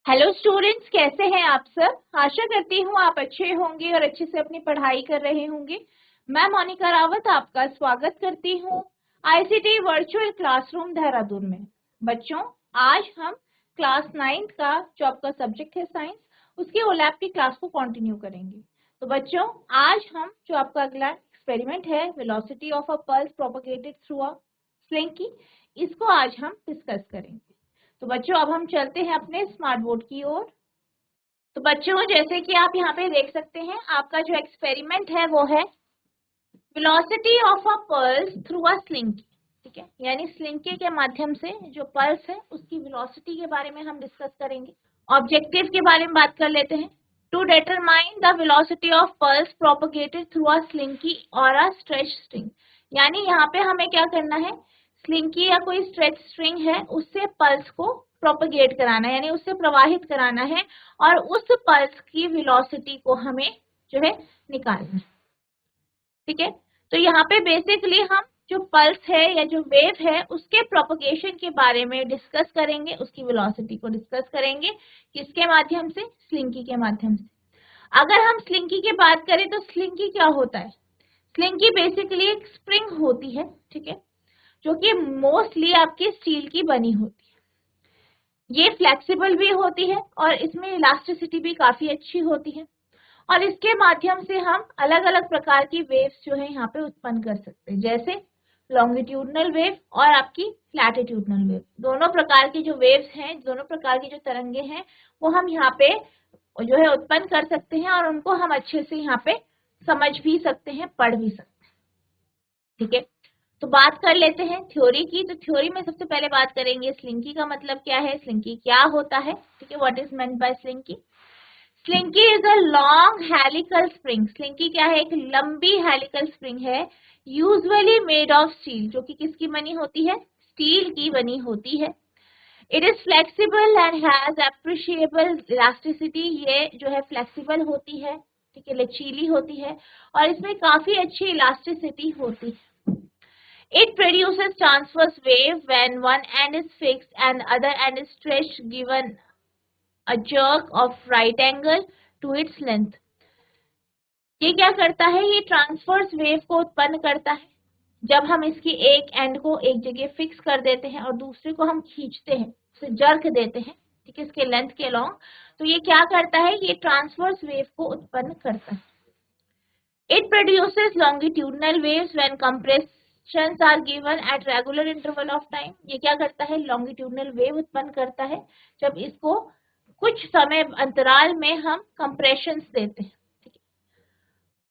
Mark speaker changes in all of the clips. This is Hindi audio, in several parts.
Speaker 1: हेलो स्टूडेंट्स, कैसे हैं आप सब। आशा करती हूँ आप अच्छे होंगे और अच्छे से अपनी पढ़ाई कर रहे होंगे। मैं मोनिका रावत आपका स्वागत करती हूँ आईसीटी वर्चुअल क्लासरूम देहरादून में। बच्चों, आज हम क्लास 9th का जो आपका सब्जेक्ट है साइंस, उसकी ओलैप की क्लास को कंटिन्यू करेंगे। तो बच्चों, आज हम जो आपका अगला एक्सपेरिमेंट है velocity of a pulse propagated through a slinky, इसको आज हम डिस्कस करेंगे। तो बच्चों, अब हम चलते हैं अपने स्मार्ट बोर्ड की ओर। तो बच्चों, जैसे कि आप यहाँ पे देख सकते हैं, आपका जो एक्सपेरिमेंट है वो है velocity of a pulse through a slinky. ठीक है, यानी स्लिंकी के माध्यम से जो पल्स है उसकी वेलोसिटी के बारे में हम डिस्कस करेंगे। ऑब्जेक्टिव के बारे में बात कर लेते हैं। To determine the velocity of pulse propagated through a slinky और अ स्ट्रेच स्ट्रिंग, यानी यहाँ पे हमें क्या करना है, स्लिंकी या कोई स्ट्रेच स्ट्रिंग है उससे पल्स को प्रोपगेट कराना है, यानी उससे प्रवाहित कराना है और उस पल्स की वेलोसिटी को हमें जो है निकालना है। ठीक है, तो यहाँ पे बेसिकली हम जो पल्स है या जो वेव है उसके प्रोपगेशन के बारे में डिस्कस करेंगे, उसकी वेलोसिटी को डिस्कस करेंगे। किसके माध्यम से? स्लिंकी के माध्यम से। अगर हम स्लिंकी की बात करें तो स्लिंकी क्या होता है? स्लिंकी बेसिकली एक स्प्रिंग होती है, ठीक है, जो कि मोस्टली आपकी स्टील की बनी होती है। ये फ्लेक्सिबल भी होती है और इसमें इलास्टिसिटी भी काफी अच्छी होती है और इसके माध्यम से हम अलग अलग प्रकार की वेव्स जो है यहाँ पे उत्पन्न कर सकते हैं, जैसे लॉन्गिट्यूडनल वेव और आपकी लैटिट्यूडनल वेव। दोनों प्रकार की जो वेव्स हैं, दोनों प्रकार की जो तरंगे हैं, वो हम यहाँ पे जो है उत्पन्न कर सकते हैं और उनको हम अच्छे से यहाँ पे समझ भी सकते हैं, पढ़ भी सकते हैं। ठीक है, तो बात कर लेते हैं थ्योरी की। तो थ्योरी में सबसे पहले बात करेंगे स्लिंकी का मतलब क्या है, स्लिंकी क्या होता है। ठीक है, what is meant by slinky. Slinky is a long helical spring. Slinky क्या है? एक लंबी हेलिकल स्प्रिंग है, यूजुअली मेड ऑफ स्टील, जो कि किसकी बनी होती है? स्टील की बनी होती है। It is flexible and has appreciable elasticity. ये जो है फ्लेक्सिबल होती है, ठीक है, लचीली होती है और इसमें काफी अच्छी इलास्टिसिटी होती है। It produces transverse wave when one end is fixed and other end is stretched, given a jerk of right angle to its length. ये क्या करता है? ये ट्रांसवर्स वेव को उत्पन्न करता है जब हम इसकी एक एंड को एक जगह फिक्स कर देते हैं और दूसरे को हम खींचते हैं, उसे जर्क देते हैं, ठीक है, इसके लेंथ के अलोंग। तो ये क्या करता है? ये ट्रांसवर्स वेव को उत्पन्न करता है। It produces longitudinal waves when compressions are given at regular interval of time. ये क्या करता है? longitudinal wave उत्पन्न करता है जब इसको कुछ समय अंतराल में हम compressions देते हैं।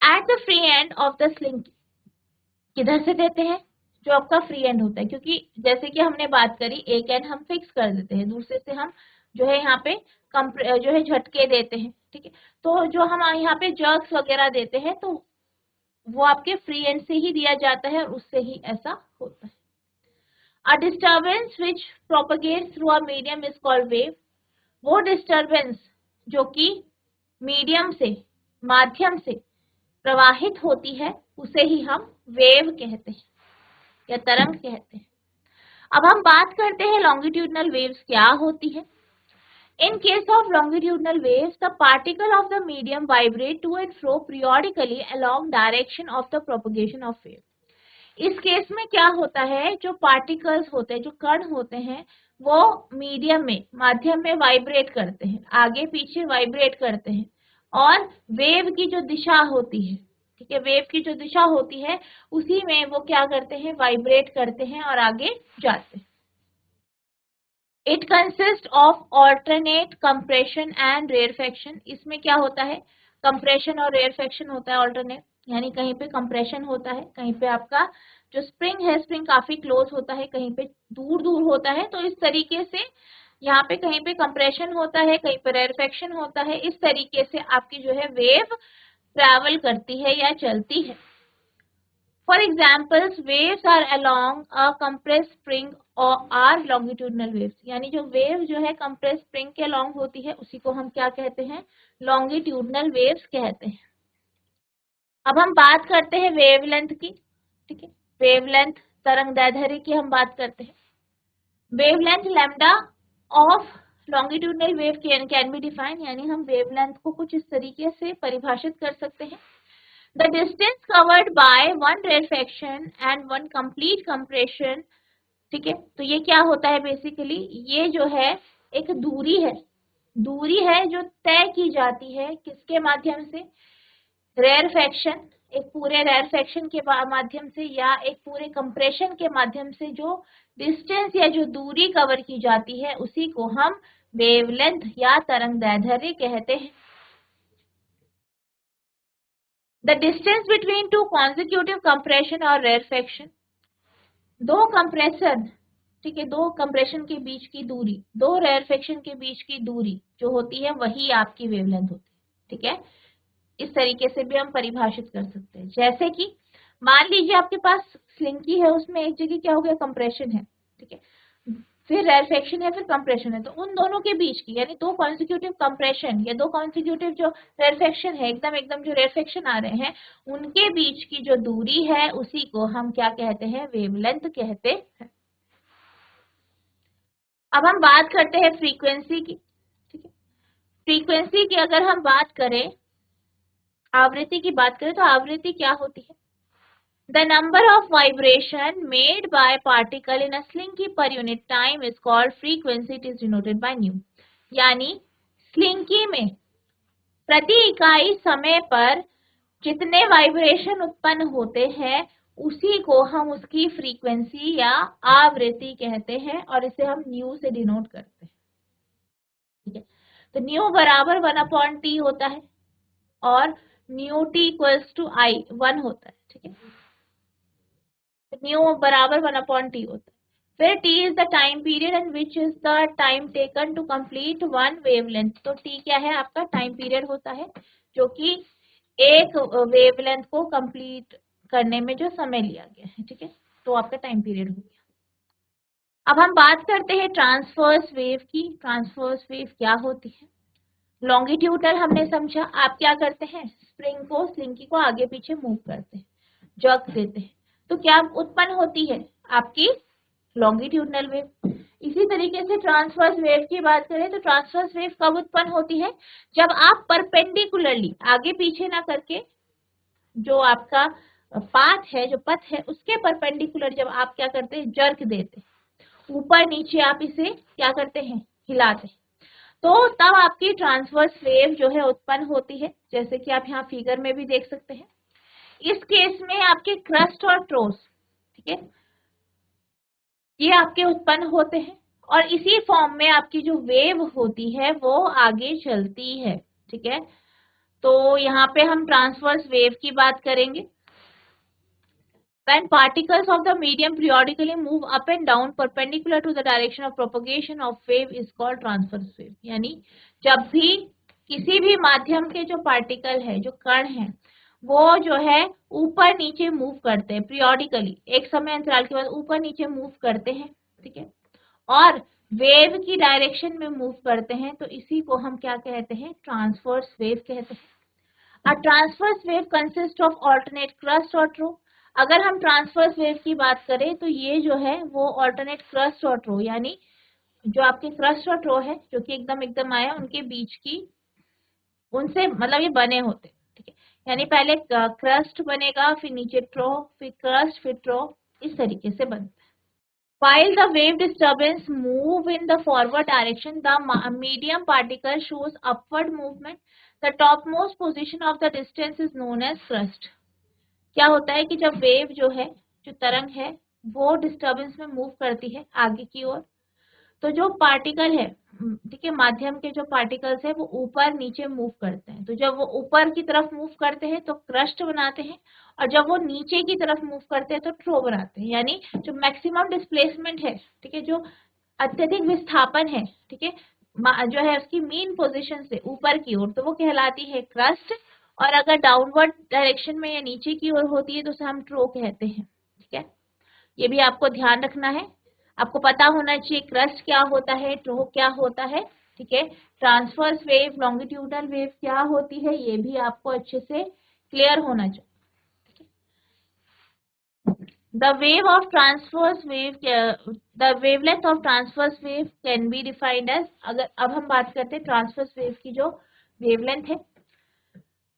Speaker 1: At the free end of the slinky, किधर से देते हैं? जो आपका फ्री एंड होता है, क्योंकि जैसे कि हमने बात करी, एक एंड हम फिक्स कर देते हैं, दूसरे से हम जो है यहाँ पे जो है झटके देते हैं। ठीक है, तो जो हम यहाँ पे जर्क्स वगैरह देते हैं तो वो आपके फ्री एंड से ही दिया जाता है और उससे ही ऐसा होता है। A disturbance which propagates through a medium is called wave. वो डिस्टर्बेंस जो कि मीडियम से, माध्यम से प्रवाहित होती है उसे ही हम वेव कहते हैं या तरंग कहते हैं। अब हम बात करते हैं लॉन्गिट्यूडनल वेव्स क्या होती है। In case of longitudinal waves, the particle of the medium vibrate to and fro periodically along direction of the propagation of wave. इस केस में क्या होता है? जो पार्टिकल्स होते हैं, जो कण होते हैं, वो मीडियम में, माध्यम में वाइब्रेट करते हैं, आगे पीछे वाइब्रेट करते हैं और वेव की जो दिशा होती है, ठीक है, वेव की जो दिशा होती है उसी में वो क्या करते हैं? वाइब्रेट करते हैं और आगे जाते हैं। It consist of alternate compression and rarefaction. इसमें क्या होता है? कंप्रेशन और रेयरफेक्शन होता है, ऑल्टरनेट, यानी कहीं पे कंप्रेशन होता है, कहीं पे आपका जो स्प्रिंग है, स्प्रिंग काफी क्लोज होता है, कहीं पे दूर दूर होता है। तो इस तरीके से यहाँ पे कहीं पे कंप्रेशन होता है, कहीं पे रेयरफेक्शन होता है। इस तरीके से आपकी जो है वेव ट्रैवल करती है या चलती है। For examples, waves are along a compressed spring or are longitudinal waves. यानी जो वेव जो है compressed spring के along होती है उसी को हम क्या कहते हैं? longitudinal waves कहते हैं। अब हम बात करते हैं वेवलेंथ की। ठीक है, वेवलेंथ, तरंग दैर्ध्य की हम बात करते हैं। Wavelength lambda of longitudinal wave can be defined, यानी हम वेवलेंथ को कुछ इस तरीके से परिभाषित कर सकते हैं। The distance covered by one rarefaction and one complete compression, ठीक है। तो ये क्या होता है बेसिकली, ये जो है एक दूरी है जो तय की जाती है किसके माध्यम से, रेरफेक्शन, एक पूरे रेरफेक्शन के माध्यम से या एक पूरे कंप्रेशन के माध्यम से जो डिस्टेंस या जो दूरी कवर की जाती है उसी को हम वेवलेंथ या तरंगदैर्ध्य कहते हैं। The distance between two consecutive compression और रेरफेक्शन, दो कंप्रेशन, ठीक है, दो कंप्रेशन के बीच की दूरी, दो रेरफेक्शन के बीच की दूरी जो होती है वही आपकी वेवलेंथ होती है, ठीक है। इस तरीके से भी हम परिभाषित कर सकते हैं। जैसे कि मान लीजिए आपके पास स्लिंकी है, उसमें एक जगह क्या हो गया, कंप्रेशन है, ठीक है, फिर रेरफेक्शन है, फिर कंप्रेशन है, तो उन दोनों के बीच की, यानी दो कॉन्सिक्यूटिव कंप्रेशन या दो कॉन्सिक्यूटिव जो रेरफेक्शन है, एकदम जो रेरफेक्शन आ रहे हैं, उनके बीच की जो दूरी है उसी को हम क्या कहते हैं, वेवलेंथ कहते हैं। अब हम बात करते हैं फ्रीक्वेंसी की, ठीक है। फ्रीक्वेंसी की अगर हम बात करें, आवृत्ति की बात करें, तो आवृत्ति क्या होती है, the number of vibration made by particle in a slinky per unit time is called frequency, it is denoted bye new. यानी स्लिंकी में प्रति इकाई समय पर जितने वाइब्रेशन उत्पन्न होते हैं उसी को हम उसकी फ्रीक्वेंसी या आवृत्ति कहते हैं, और इसे हम न्यू से डिनोट करते हैं, ठीक है। तो न्यू बराबर 1/t होता है और न्यू टी इक्वल्स टू आई 1 होता है, ठीक है। न्यू बराबर 1/t होता है। फिर t is the time period and which is the time taken to complete one wavelength. तो t क्या है, आपका टाइम पीरियड होता है जो कि एक वेवलेंथ को कंप्लीट करने में जो समय लिया गया है, ठीक है, तो आपका टाइम पीरियड हो गया। अब हम बात करते हैं ट्रांसवर्स वेव की। ट्रांसवर्स वेव क्या होती है, लॉन्गिट्यूडल हमने समझा, आप क्या करते हैं, स्प्रिंग को, स्लिंकी को आगे पीछे मूव करते हैं, जर्क देते हैं, तो क्या उत्पन्न होती है, आपकी लॉन्गिट्यूडनल वेव। इसी तरीके से ट्रांसवर्स वेव की बात करें तो ट्रांसवर्स वेव कब उत्पन्न होती है, जब आप परपेंडिकुलरली, आगे पीछे ना करके, जो आपका पाथ है, जो पथ है, उसके परपेंडिकुलर जब आप क्या करते हैं, जर्क देते हैं, ऊपर नीचे आप इसे क्या करते हैं, हिलाते हैं, तो तब आपकी ट्रांसवर्स वेव जो है उत्पन्न होती है, जैसे कि आप यहाँ फिगर में भी देख सकते हैं। इस केस में आपके क्रस्ट और ट्रोस, ठीक है, ये आपके उत्पन्न होते हैं और इसी फॉर्म में आपकी जो वेव होती है वो आगे चलती है, ठीक है। तो यहाँ पे हम ट्रांसवर्स वेव की बात करेंगे। When particles of the medium periodically move up and down perpendicular to the direction of propagation of wave is called transverse wave। यानी जब भी किसी भी माध्यम के जो पार्टिकल है, जो कण है, वो जो है ऊपर नीचे मूव करते हैं पीरियोडिकली, एक समय अंतराल के बाद ऊपर नीचे मूव करते हैं, ठीक है, और वेव की डायरेक्शन में मूव करते हैं, तो इसी को हम क्या कहते हैं, ट्रांसवर्स वेव कहते हैं। A transverse wave consists of alternate crust और throw। अगर हम ट्रांसवर्स वेव की बात करें तो ये जो है वो ऑल्टरनेट क्रस्ट और थ्रो, यानी जो आपके क्रस्ट और थ्रो है जो कि एकदम आया, उनके बीच की, उनसे मतलब ये बने होते, ठीक है, यानी पहले क्रस्ट बनेगा, फिर नीचे थ्रो, फिर क्रस्ट, फिर थ्रो, इस तरीके से बनता है। While the wave disturbance move in the forward direction, the medium particle shows upward movement. The topmost position of the distance is known as crust। क्या होता है कि जब वेव जो है, जो तरंग है, वो डिस्टर्बेंस में मूव करती है आगे की ओर, तो जो पार्टिकल है, ठीक है, माध्यम के जो पार्टिकल्स है वो ऊपर नीचे मूव करते हैं। तो जब वो ऊपर की तरफ मूव करते हैं तो क्रस्ट बनाते हैं, और जब वो नीचे की तरफ मूव करते हैं तो थ्रो बनाते हैं। यानी जो मैक्सिमम डिस्प्लेसमेंट है, ठीक है, जो अत्यधिक विस्थापन है, ठीक है, जो है उसकी मीन पोजीशन से ऊपर की ओर, तो वो कहलाती है क्रस्ट, और अगर डाउनवर्ड डायरेक्शन में या नीचे की ओर होती है तो उसे हम थ्रो कहते हैं, ठीक है। ये भी आपको ध्यान रखना है, आपको पता होना चाहिए क्रस्ट क्या होता है, थ्रो क्या होता है, ठीक है। ट्रांसवर्स वेव, लॉन्गिट्यूडनल वेव क्या होती है, ये भी आपको अच्छे से क्लियर होना चाहिए। The wave of transverse wave, the wavelength of transverse wave can be defined as, अगर अब हम बात करते हैं ट्रांसवर्स वेव की जो वेवलेंथ है।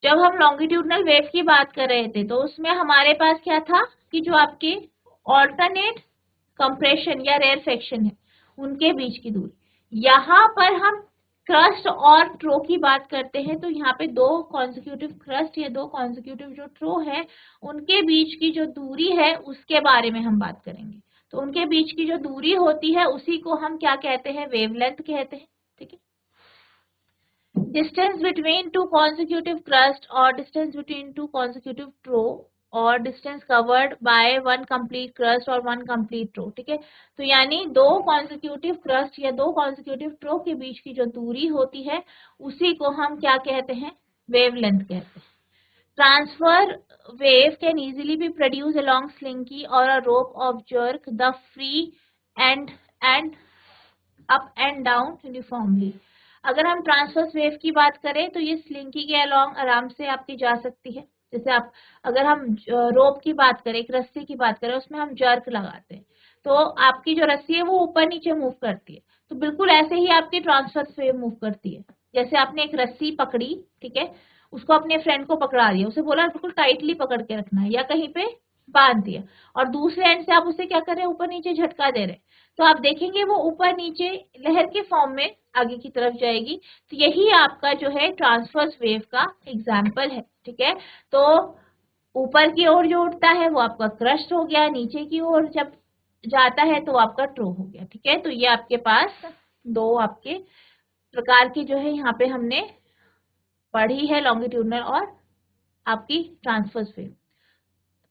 Speaker 1: जब हम लॉन्गिट्यूडनल वेव की बात कर रहे थे तो उसमें हमारे पास क्या था कि जो आपके ऑल्टरनेट कंप्रेशन या रेयरफेक्शन है उनके बीच की दूरी। यहाँ पर हम क्रस्ट और ट्रो की बात करते हैं तो यहाँ पे दो कॉन्जिक्यूटिव क्रस्ट या दो कॉन्जिक्यूटिव जो ट्रो है उनके बीच की जो दूरी है उसके बारे में हम बात करेंगे। तो उनके बीच की जो दूरी होती है उसी को हम क्या कहते हैं, वेवलेंथ कहते हैं। ठीक है, distance between two consecutive crust or distance between two consecutive trough और distance covered by one complete crust और one complete trough। ठीक है, तो यानी दो consecutive crust या दो consecutive trough के बीच की जो दूरी होती है उसी को हम क्या कहते हैं, wavelength कहते हैं। Transfer wave can easily be produced along slinky or a rope of jerk the free and up and down uniformly। अगर हम ट्रांसवर्स वेव की बात करें तो ये स्लिंकी के अलोंग आराम से आपकी जा सकती है। जैसे आप, अगर हम रोप की बात करें, एक रस्सी की बात करें, उसमें हम जर्क लगाते हैं तो आपकी जो रस्सी है वो ऊपर नीचे मूव करती है। तो बिल्कुल ऐसे ही आपकी ट्रांसवर्स वेव मूव करती है। जैसे आपने एक रस्सी पकड़ी, ठीक है, उसको अपने फ्रेंड को पकड़ा दिया, उसे बोला बिल्कुल टाइटली पकड़ के रखना है या कहीं पे बांध दिया, और दूसरे एंड से आप उसे क्या कर रहे हैं, ऊपर नीचे झटका दे रहे हैं, तो आप देखेंगे वो ऊपर नीचे लहर के फॉर्म में आगे की तरफ जाएगी। तो यही आपका जो है ट्रांसवर्स वेव का एग्जाम्पल है। ठीक है, तो ऊपर की ओर जो उठता है वो आपका क्रस्ट हो गया, नीचे की ओर जब जाता है तो आपका ट्रो हो गया। ठीक है, तो ये आपके पास दो आपके प्रकार की जो है यहाँ पे हमने पढ़ी है, लॉन्गिट्यूडनल और आपकी ट्रांसवर्स वेव।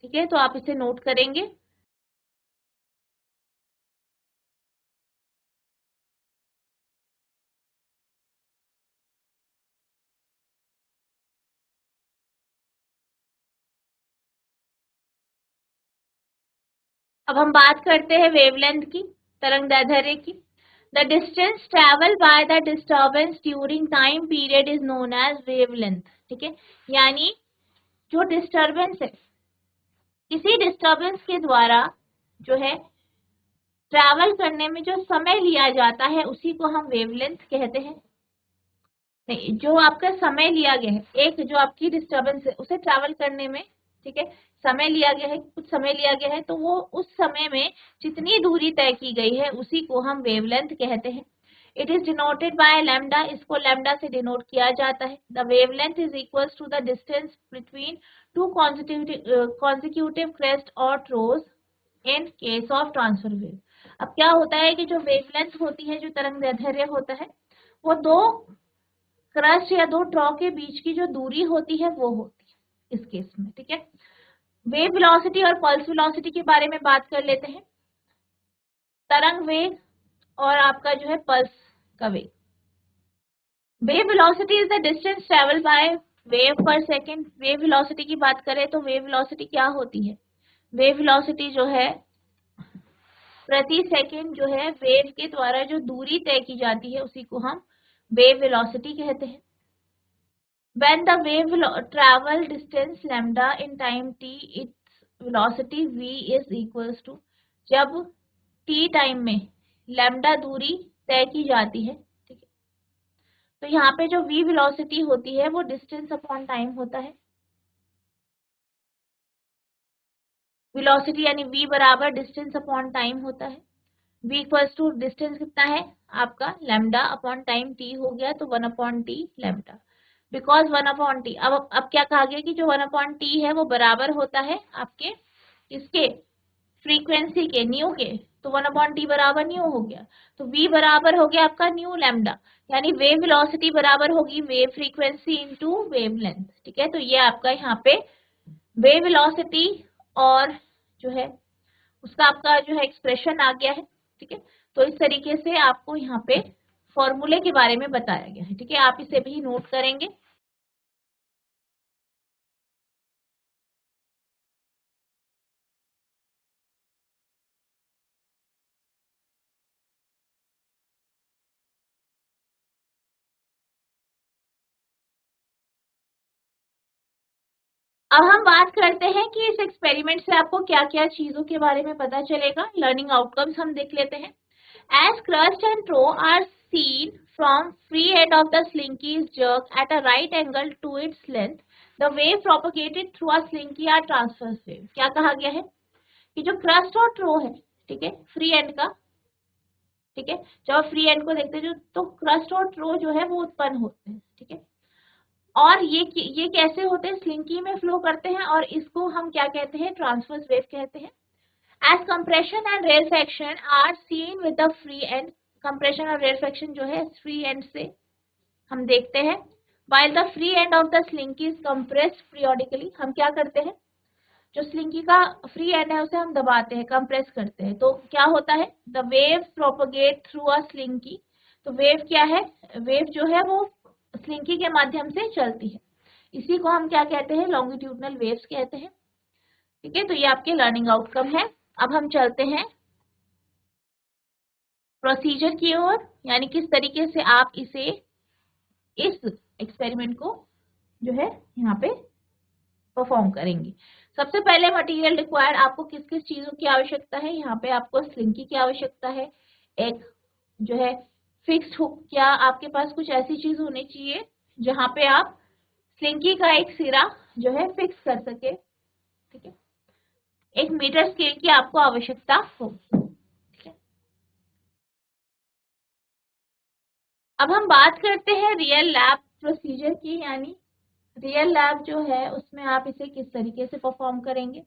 Speaker 1: ठीक है, तो आप इसे नोट करेंगे। अब हम बात करते हैं वेवलेंथ की, तरंग दैर्ध्य की। The distance travel by the disturbance during time period is known as wavelength. ठीक है, यानी जो डिस्टर्बेंस है, किसी डिस्टर्बेंस के द्वारा जो है ट्रैवल करने में जो समय लिया जाता है उसी को हम वेवलेंथ कहते हैं। नहीं, जो आपका समय लिया गया है, एक जो आपकी डिस्टर्बेंस है उसे ट्रैवल करने में, ठीक है, समय लिया गया है, कुछ समय लिया गया है, तो वो उस समय में जितनी दूरी तय की गई है उसी को हम वेवलेंथ कहते हैं। It is denoted by lambda, इसको लैम्डा से डिनोट किया जाता है। The wavelength is equals to the distance between two consecutive crest और troughs in case of transverse wave. अब क्या होता है कि जो वेवलेंथ होती है, जो तरंग दैर्ध्य होता है, वो दो क्रस्ट या दो ट्रॉ के बीच की जो दूरी होती है वो होती है इस केस में। ठीक है, वेव वेलोसिटी और पल्स वेलोसिटी के बारे में बात कर लेते हैं। तरंग वेग और आपका जो है पल्स का वेग। Wave velocity is the distance travel by wave पर सेकेंड। वेव वेलोसिटी की बात करें तो वेव वेलोसिटी क्या होती है, वेव वेलोसिटी जो है प्रति सेकेंड जो है वेव के द्वारा जो दूरी तय की जाती है उसी को हम वेव वेलोसिटी कहते हैं। When the wave travel distance lambda in time t, its velocity v is equals to, जब t टाइम में लैम्डा दूरी तय की जाती है, ठीक है, तो यहाँ पे जो v वेलोसिटी होती है वो डिस्टेंस अपॉन टाइम होता है। वेलोसिटी यानी v बराबर डिस्टेंस अपॉन टाइम होता है। v इक्वल्स टू डिस्टेंस कितना है आपका, लैम्डा अपॉन टाइम t हो गया, तो 1/t लैम्डा, बिकॉज 1/t। अब क्या कहा गया कि जो 1/t है वो बराबर होता है आपके इसके फ्रीक्वेंसी के, न्यू के, तो 1/t बराबर न्यू हो गया, तो v बराबर हो गया आपका न्यू लैम्डा, यानी वेव वेलोसिटी बराबर होगी wave frequency into wave length. ठीक है, तो ये आपका यहाँ पे वेव वेलोसिटी और जो है उसका आपका जो है एक्सप्रेशन आ गया है। ठीक है, तो इस तरीके से आपको यहाँ पे फॉर्मूले के बारे में बताया गया है। ठीक है, आप इसे भी नोट करेंगे। अब हम बात करते हैं कि इस एक्सपेरिमेंट से आपको क्या क्या चीजों के बारे में पता चलेगा। लर्निंग आउटकम्स हम देख लेते हैं। As crust and trough are seen from free end of the slinky is jerked at a right angle to its length, the wave propagated through a slinky are transverse wave। क्या कहा गया है कि जो क्रस्ट और ट्रो है, ठीक है, फ्री एंड का, ठीक है, जब आप फ्री एंड को देखते हैं जो, तो क्रस्ट और ट्रो जो है वो उत्पन्न होते हैं, ठीक है। और ये कैसे होते हैं, स्लिंकी में फ्लो करते हैं और इसको हम क्या कहते हैं, ट्रांसवर्स वेव कहते हैं। As compression and rarefaction are seen with the free end, compression और rarefaction जो है free end से हम देखते हैं। While the free end of the slinky is compressed periodically, हम क्या करते हैं, जो स्लिंकी का फ्री एंड है उसे हम दबाते हैं, कंप्रेस करते हैं, तो क्या होता है, the wave propagate through a slinky. तो वेव क्या है, वेव जो है वो स्लिंकी के माध्यम से चलती है, इसी को हम क्या कहते हैं, लॉन्गिट्यूडनल वेव्स कहते हैं, ठीक है। तो ये आपके लर्निंग आउटकम है। अब हम चलते हैं प्रोसीजर की ओर, यानी किस तरीके से आप इस एक्सपेरिमेंट को जो है यहाँ पे परफॉर्म करेंगे। सबसे पहले मटेरियल रिक्वायर्ड, आपको किस किस चीजों की आवश्यकता है, यहाँ पे आपको स्लिंकी की आवश्यकता है, एक जो है फिक्स्ड हुक, क्या आपके पास कुछ ऐसी चीज होनी चाहिए जहाँ पे आप स्लिंकी का एक सिरा जो है फिक्स कर सके, ठीक है। एक मीटर स्केल की आपको आवश्यकता होगी, ठीक है। अब हम बात करते हैं रियल लैब प्रोसीजर की, यानी रियल लैब जो है उसमें आप इसे किस तरीके से परफॉर्म करेंगे।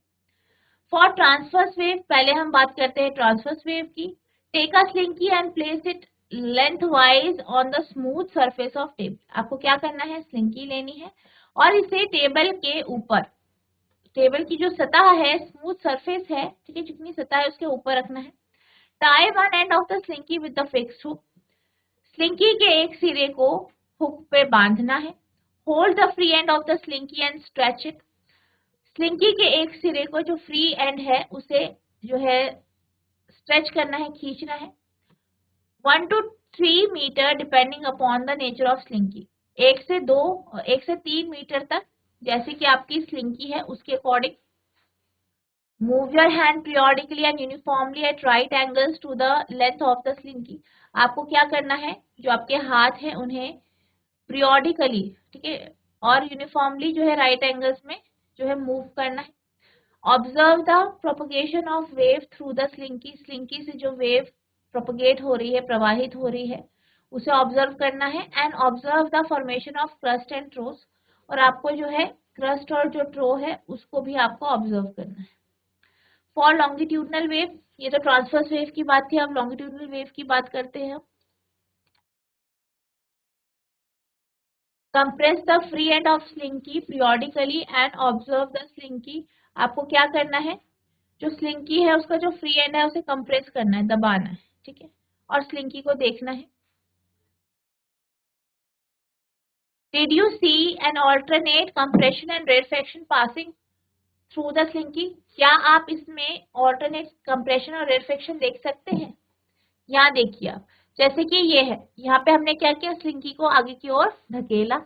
Speaker 1: फॉर ट्रांसवर्स वेव, पहले हम बात करते हैं ट्रांसवर्स वेव की। Take a slinky and place it lengthwise on the smooth surface of table. आपको क्या करना है, स्लिंकी लेनी है और इसे टेबल के ऊपर, टेबल की जो सतह है, स्मूथ सरफेस है, ठीक है, जितनी सतह है उसके ऊपर रखना है। Tie one end of the slinky with the fixed hook, slinky के एक सिरे को हुक पे बांधना है। Hold the free end of the slinky and stretch it, slinky के एक सिरे को जो फ्री एंड है उसे जो है स्ट्रेच करना है, खींचना है। 1 to 3 metre depending upon the nature of slinky, 1 से 3 मीटर तक, जैसे कि आपकी स्लिंकी है उसके according. Move your hand periodically and uniformly at right angles to the length of the slinky. आपको क्या करना है, जो आपके हाथ हैं उन्हें पीरियोडिकली, ठीक है, और यूनिफॉर्मली जो है राइट एंगल्स में जो है मूव करना है। Observe the propagation of wave through the slinky, slinky से जो वेव प्रोपगेट हो रही है, प्रवाहित हो रही है, उसे ऑब्जर्व करना है। And observe the formation of crest and troughs, और आपको जो है क्रस्ट और जो ट्रो है उसको भी आपको ऑब्जर्व करना है। फॉर लॉन्गिट्यूडनल वेव, ये तो ट्रांसवर्स वेव की बात थी, अब लॉन्गिट्यूडनल वेव की बात करते हैं। Compress the free end of slinky periodically and observe the slinky. आपको क्या करना है, जो स्लिंकी है उसका जो फ्री एंड है उसे कंप्रेस करना है, दबाना है, ठीक है, और स्लिंकी को देखना है। Did you see an alternate compression and rarefaction passing through the slinky, क्या आप इसमें ऑल्टरनेट कंप्रेशन और रेरफेक्शन देख सकते हैं। यहाँ देखिए आप, जैसे कि ये है, यहाँ पे हमने क्या किया, स्लिंकी को आगे की ओर धकेला,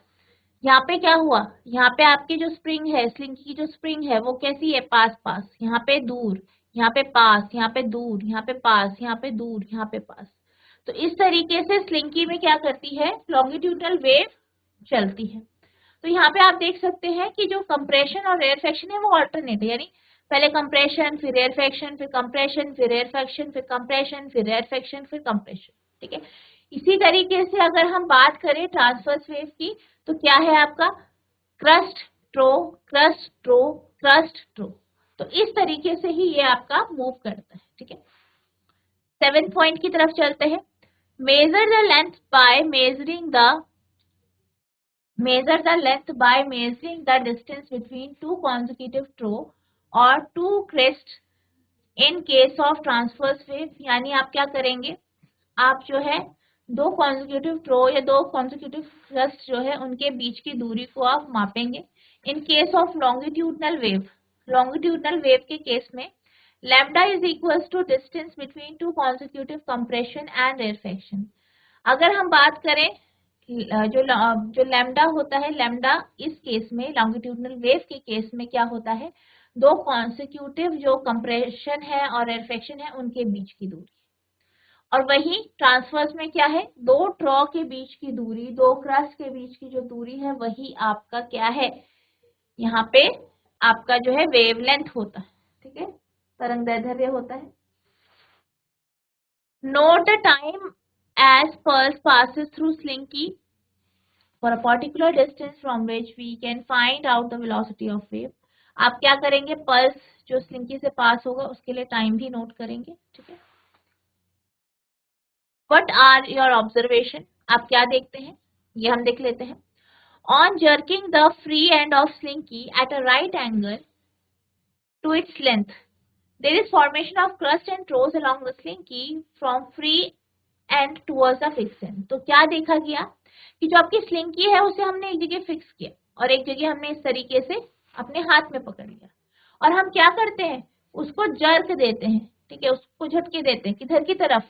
Speaker 1: यहाँ पे क्या हुआ, यहाँ पे आपकी जो स्प्रिंग है, स्लिंकी की जो स्प्रिंग है वो कैसी है, पास पास, यहाँ पे दूर, यहाँ पे पास, यहाँ पे दूर, यहाँ पे पास, यहाँ पे दूर, यहाँ पे पास। तो इस तरीके से स्लिंकी में क्या करती है, लॉन्गिट्यूडनल वेव चलती है। तो यहाँ पे आप देख सकते हैं कि जो कंप्रेशन और रेयरफेक्शन है वो ऑल्टरनेट है, यानी पहले कंप्रेशन, फिर रेयरफेक्शन, फिर कंप्रेशन, फिर रेयरफेक्शन, फिर कंप्रेशन, फिर रेयरफेक्शन, फिर कंप्रेशन, ठीक है। इसी तरीके से अगर हम बात करें ट्रांसवर्स वेव की, तो क्या है आपका, क्रस्ट ट्रो, क्रस्ट ट्रो, क्रस्ट ट्रो। तो इस तरीके से ही ये आपका मूव करता है, ठीक है। 7th पॉइंट की तरफ चलते हैं। Measure the length bye measuring the distance between two consecutive trough or two crests in case of transverse wave, यानी आप क्या करेंगे, आप जो है दो कॉन्जिक्यूटिव ट्रो या दो कॉन्जिक्यूटिव क्रस्ट जो है उनके बीच की दूरी को आप मापेंगे। In case of longitudinal wave के केस में lambda is equal to distance between two consecutive compression and rarefaction. अगर हम बात करें जो लैम्डा होता है, लैम्डा इस केस में लॉन्गिट्यूडनल वेव के केस में क्या होता है, दो कॉन्सिक्यूटिव जो कंप्रेशन है और रेरफेक्शन है उनके बीच की दूरी। और वही ट्रांसवर्स में क्या है, दो ट्रॉ के बीच की दूरी, दो क्रस्ट के बीच की जो दूरी है वही आपका क्या है, यहाँ पे आपका जो है वेवलेंथ होता है। ठीक है, तरंगदैर्ध्य होता है। Note the time as pulse passes through slinky for a particular distance from which we can find out the velocity of wave। आप क्या करेंगे, पल्स जो स्लिंकी से पास होगा उसके लिए टाइम भी नोट करेंगे। ठीक है, व्हाट आर योर ऑब्जर्वेशन, आप क्या देखते हैं, ये हम देख लेते हैं। On jerking the free end of slinky at a right angle to its length, there is formation of crust and troughs along the slinky from free end towards the fixed end। तो क्या देखा गया कि जो आपकी स्लिंकी है उसे हमने एक जगह फिक्स किया और एक जगह हमने इस तरीके से अपने हाथ में पकड़ लिया और हम क्या करते हैं, उसको जर्क देते हैं। ठीक है, उसको झटके देते हैं किधर की तरफ,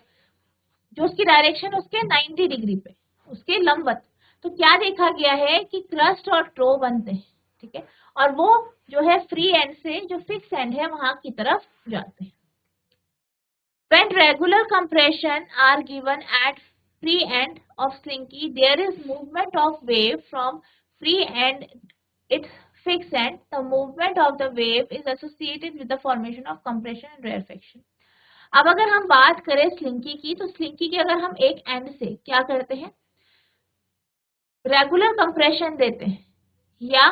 Speaker 1: जो उसकी डायरेक्शन उसके 90 डिग्री पे, उसके लंबवत। तो क्या देखा गया है कि क्रस्ट और ट्रो बनते हैं। ठीक है, और वो जो है फ्री एंड से जो फिक्स एंड है वहां की तरफ जाते हैं। When regular compression are given at free end of slinky, there is movement of wave from free end its fixed end. The movement of the wave is associated with the formation of compression and rarefaction। अब अगर हम बात करें स्लिंकी की, तो स्लिंकी के अगर हम एक एंड से क्या करते हैं, रेगुलर कंप्रेशन देते हैं या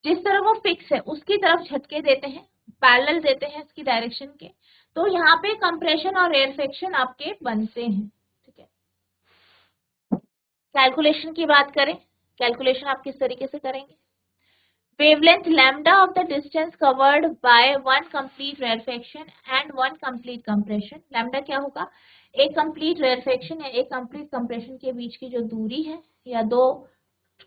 Speaker 1: जिस तरह वो फिक्स है उसकी तरफ झटके देते हैं, पैरेलल देते हैं उसकी डायरेक्शन के, तो यहाँ पे कंप्रेशन और रेरफेक्शन आपके बनते हैं। ठीक है, कैलकुलेशन की बात करें, कैलकुलेशन आप किस तरीके से करेंगे, wavelength lambda of the distance covered by one complete rarefaction and one complete compression. Lambda क्या होगा, एक कंप्लीट रेरफेक्शन या एक कंप्लीट कंप्रेशन के बीच की जो दूरी है, या दो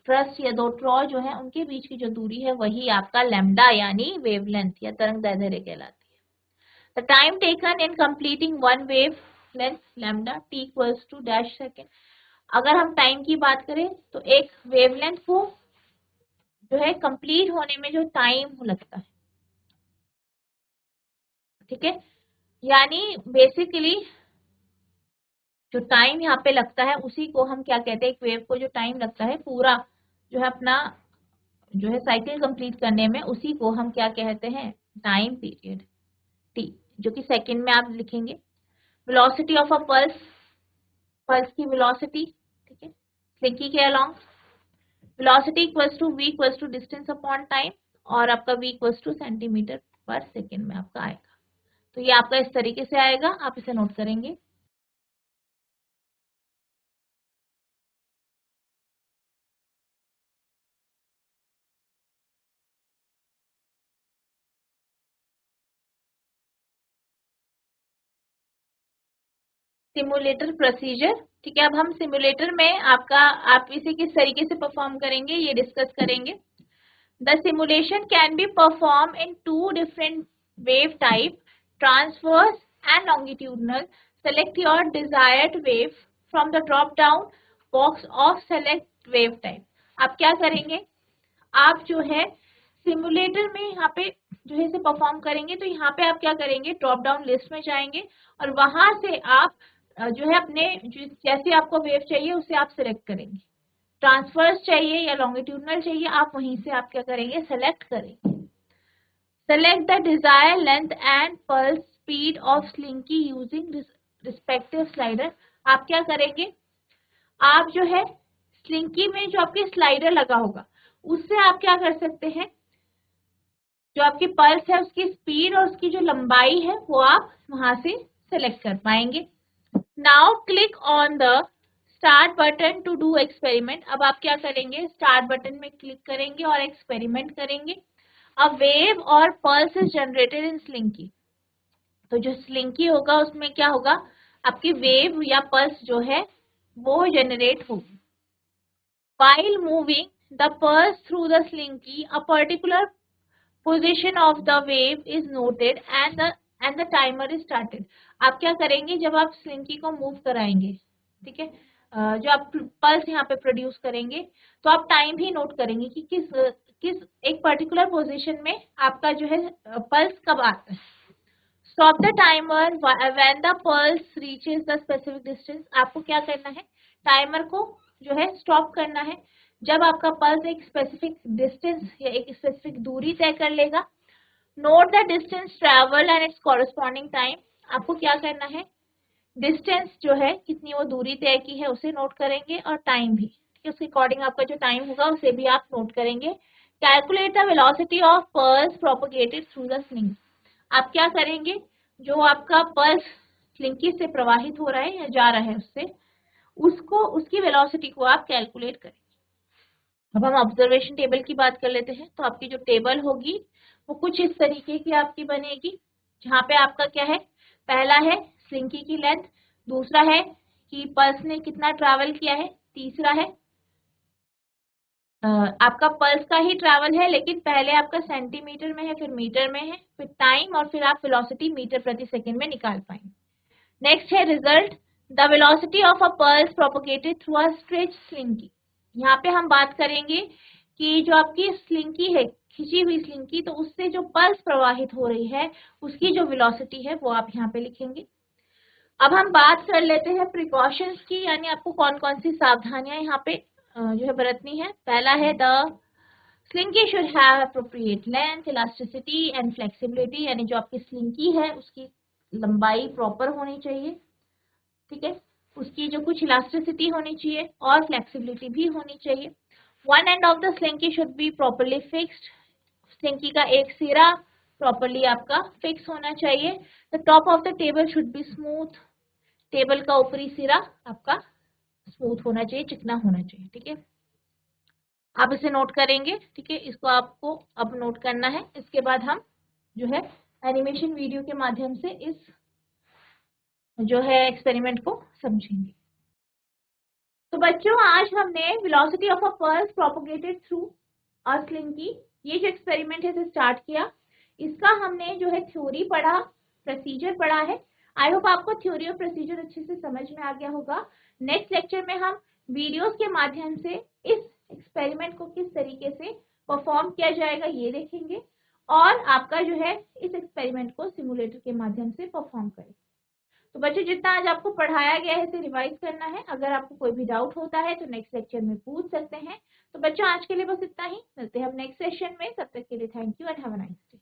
Speaker 1: क्रस्ट या दो ट्रॉ जो है उनके बीच की जो दूरी है वही आपका लैम्डा यानी वेवलेंथ या तरंगदैर्ध्य कहलाती है। The time taken in completing one wavelength lambda t equals to dash second. अगर हम टाइम की बात करें तो एक वेवलेंथ को जो है कंप्लीट होने में जो टाइम लगता है, ठीक है, यानी बेसिकली जो टाइम यहाँ पे लगता है उसी को हम क्या कहते हैं, एक वेव को जो टाइम लगता है पूरा जो है अपना जो है साइकिल कंप्लीट करने में, उसी को हम क्या कहते हैं, टाइम पीरियड टी, जो कि सेकंड में आप लिखेंगे। Velocity of a pulse, pulse की वेलोसिटी, ठीक है, स्लिंकी के along, velocity equals to v equals to distance upon time, और आपका v इक्वल्स टू सेंटीमीटर पर सेकेंड में आपका आएगा। तो ये आपका इस तरीके से आएगा, आप इसे नोट करेंगे। सिमुलेटर प्रोसीजर, ठीक है, अब हम सिमुलेटर में आपका आप इसे किस तरीके से परफॉर्म करेंगे ये डिस्कस करेंगे। The simulation can be perform in two different wave type, transverse and longitudinal. Select your desired wave from the drop down box of select wave type. आप क्या करेंगे, आप जो है सिमुलेटर में यहाँ पे जो है इसे परफॉर्म करेंगे, तो यहाँ पे आप क्या करेंगे, ड्रॉप डाउन लिस्ट में जाएंगे और वहां से आप जो है अपने जैसे आपको वेव चाहिए उसे आप सिलेक्ट करेंगे। ट्रांसवर्स चाहिए या लॉन्गिट्यूडनल चाहिए, आप वहीं से आप क्या करेंगे, सेलेक्ट करेंगे। Select the desire length and pulse speed of slinky using respective slider. आप क्या करेंगे, आप जो है स्लिंकी में जो आपके स्लाइडर लगा होगा उससे आप क्या कर सकते हैं, जो आपकी पल्स है उसकी स्पीड और उसकी जो लंबाई है वो आप वहां से सेलेक्ट कर पाएंगे। Now click on the start button to do experiment. अब आप क्या करेंगे, स्टार्ट बटन में क्लिक करेंगे और एक्सपेरिमेंट करेंगे। अ वेव और pulse is generated in slinky. तो जो स्लिंकी होगा उसमें क्या होगा, आपकी वेव या पल्स जो है वो जनरेट होगी। While moving the pulse through the slinky, a particular position of the wave is noted and the timer is started। आप क्या करेंगे, जब आप स्लिंकी को मूव कराएंगे, ठीक है, जो आप पल्स यहाँ पे प्रोड्यूस करेंगे, तो आप टाइम भी नोट करेंगे कि किस एक पर्टिकुलर पोजीशन में आपका जो है पल्स कब आता है। Stop the timer when the pulse reaches the specific distance. आपको क्या करना है, टाइमर को जो है स्टॉप करना है जब आपका पल्स एक स्पेसिफिक डिस्टेंस या एक स्पेसिफिक दूरी तय कर लेगा। Note the distance travel and it's corresponding time. आपको क्या करना है, डिस्टेंस जो है कितनी वो दूरी तय की है उसे नोट करेंगे और टाइम भी, ठीक है, उसके अकॉर्डिंग आपका जो टाइम होगा उसे भी आप नोट करेंगे। Calculate the velocity of pulse propagated through the sling. आप क्या करेंगे, जो आपका पल्स स्लिंकी से प्रवाहित हो रहा है या जा रहा है उससे, उसको उसकी वेलोसिटी को आप कैलकुलेट करें। अब हम ऑब्जर्वेशन टेबल की बात कर लेते हैं। तो आपकी जो टेबल होगी वो कुछ इस तरीके की आपकी बनेगी, जहाँ पे आपका क्या है, पहला है स्लिंकी की लेंथ, दूसरा है कि पल्स ने कितना ट्रैवल किया है, तीसरा है आपका पल्स का ही ट्रैवल है लेकिन पहले आपका सेंटीमीटर में है, फिर मीटर में है, फिर टाइम, और फिर आप वेलोसिटी मीटर प्रति सेकंड में निकाल पाएंगे। नेक्स्ट है result, the velocity of a pulse propagated through a stretch slinky. यहाँ पे हम बात करेंगे कि जो आपकी स्लिंकी है, खिंची हुई स्लिंकी, तो उससे जो पल्स प्रवाहित हो रही है उसकी जो वेलोसिटी है वो आप यहाँ पे लिखेंगे। अब हम बात कर लेते हैं प्रिकॉशंस की, यानी आपको कौन कौन सी सावधानियां यहाँ पे जो है बरतनी है। पहला है the slinky should have appropriate length, elasticity and flexibility, यानी जो आपकी स्लिंकी है उसकी लंबाई प्रॉपर होनी चाहिए, ठीक है, उसकी जो कुछ इलास्टिसिटी होनी चाहिए और फ्लेक्सिबिलिटी भी होनी चाहिए। One end of the slinky should be properly fixed. Slinky का एक सिरा प्रॉपरली आपका फिक्स होना चाहिए। The top of the table should be smooth. Table का ऊपरी सिरा आपका स्मूथ होना चाहिए, चिकना होना चाहिए, ठीक है। आप इसे नोट करेंगे, ठीक है, इसको आपको अब नोट करना है। इसके बाद हम जो है एनिमेशन वीडियो के माध्यम से इस जो है एक्सपेरिमेंट को समझेंगे। तो बच्चों, आज हमने velocity of a pulse propagated through a slinky, ये जो एक्सपेरिमेंट है इसे स्टार्ट किया। इसका हमने जो है थ्योरी पढ़ा, प्रोसीजर पढ़ा है। आई होप आपको थ्योरी और प्रोसीजर अच्छे से समझ में आ गया होगा। नेक्स्ट लेक्चर में हम वीडियोस के माध्यम से इस एक्सपेरिमेंट को किस तरीके से परफॉर्म किया जाएगा ये देखेंगे, और आपका जो है इस एक्सपेरिमेंट को सिमुलेटर के माध्यम से परफॉर्म करेंगे। तो बच्चों, जितना आज आपको पढ़ाया गया है इसे रिवाइज करना है। अगर आपको कोई भी डाउट होता है तो नेक्स्ट लेक्चर में पूछ सकते हैं। तो बच्चों, आज के लिए बस इतना ही, मिलते हैं हम नेक्स्ट सेशन में। तब तक के लिए thank you and have a nice day.